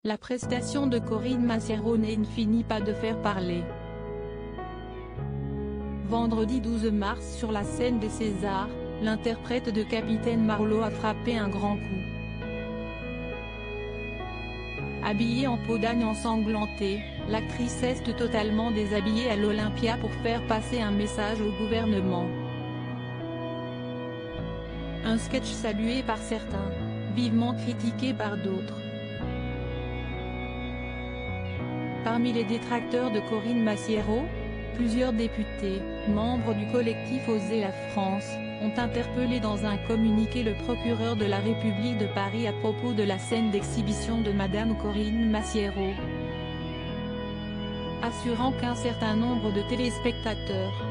La prestation de Corinne Massiero ne finit pas de faire parler. Vendredi 12 mars sur la scène des Césars, l'interprète de Capitaine Marlowe a frappé un grand coup. Habillée en peau d'âne ensanglantée, l'actrice est totalement déshabillée à l'Olympia pour faire passer un message au gouvernement. Un sketch salué par certains, vivement critiqué par d'autres. Parmi les détracteurs de Corinne Massiero, plusieurs députés, membres du collectif Osez la France, ont interpellé dans un communiqué le procureur de la République de Paris à propos de la scène d'exhibition de Madame Corinne Massiero, assurant qu'un certain nombre de téléspectateurs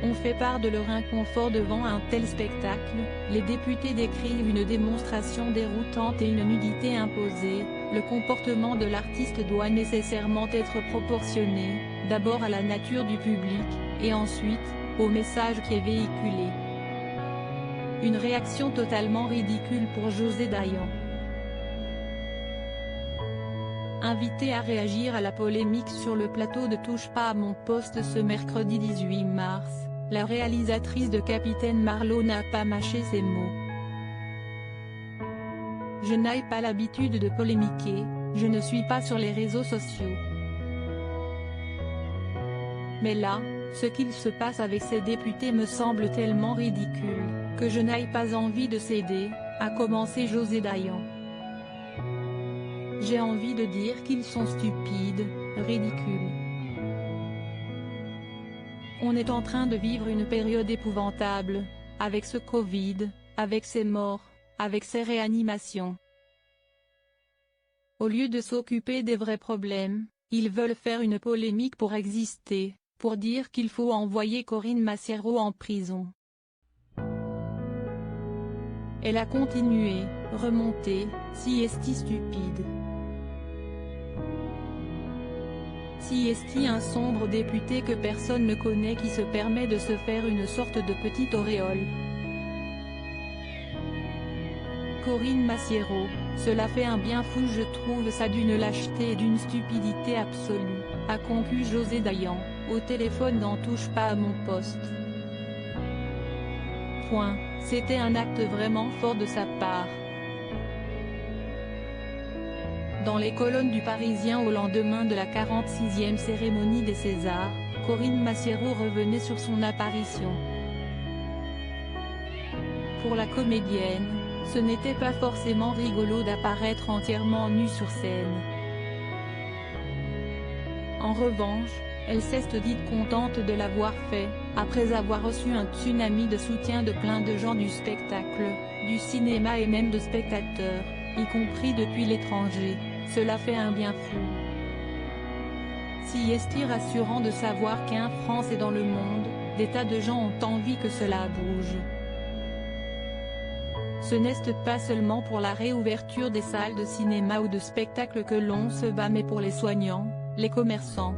ont fait part de leur inconfort devant un tel spectacle. Les députés décrivent une démonstration déroutante et une nudité imposée. Le comportement de l'artiste doit nécessairement être proportionné, d'abord à la nature du public, et ensuite, au message qui est véhiculé. Une réaction totalement ridicule pour José Dayan. Invitée à réagir à la polémique sur le plateau de Touche pas à mon poste ce mercredi 18 mars, la réalisatrice de Capitaine Marlowe n'a pas mâché ses mots. Je n'ai pas l'habitude de polémiquer, je ne suis pas sur les réseaux sociaux. Mais là, ce qu'il se passe avec ces députés me semble tellement ridicule, que je n'ai pas envie de céder, a commencé José Dayan. J'ai envie de dire qu'ils sont stupides, ridicules. On est en train de vivre une période épouvantable, avec ce Covid, avec ces morts, avec ces réanimations. Au lieu de s'occuper des vrais problèmes, ils veulent faire une polémique pour exister, pour dire qu'il faut envoyer Corinne Massiero en prison. Elle a continué, remontée, si est-il stupide. Si est-il un sombre député que personne ne connaît qui se permet de se faire une sorte de petite auréole. Corinne Massiero, cela fait un bien fou, je trouve ça d'une lâcheté et d'une stupidité absolue, a conclu José Dayan, au téléphone n'en touche pas à mon poste. C'était un acte vraiment fort de sa part. Dans les colonnes du Parisien au lendemain de la 46e cérémonie des Césars, Corinne Massiero revenait sur son apparition. Pour la comédienne, ce n'était pas forcément rigolo d'apparaître entièrement nue sur scène. En revanche, elle s'est dite contente de l'avoir fait, après avoir reçu un tsunami de soutien de plein de gens du spectacle, du cinéma et même de spectateurs, y compris depuis l'étranger. Cela fait un bien fou. Si est-il rassurant de savoir qu'en France et dans le monde, des tas de gens ont envie que cela bouge. Ce n'est pas seulement pour la réouverture des salles de cinéma ou de spectacle que l'on se bat mais pour les soignants, les commerçants,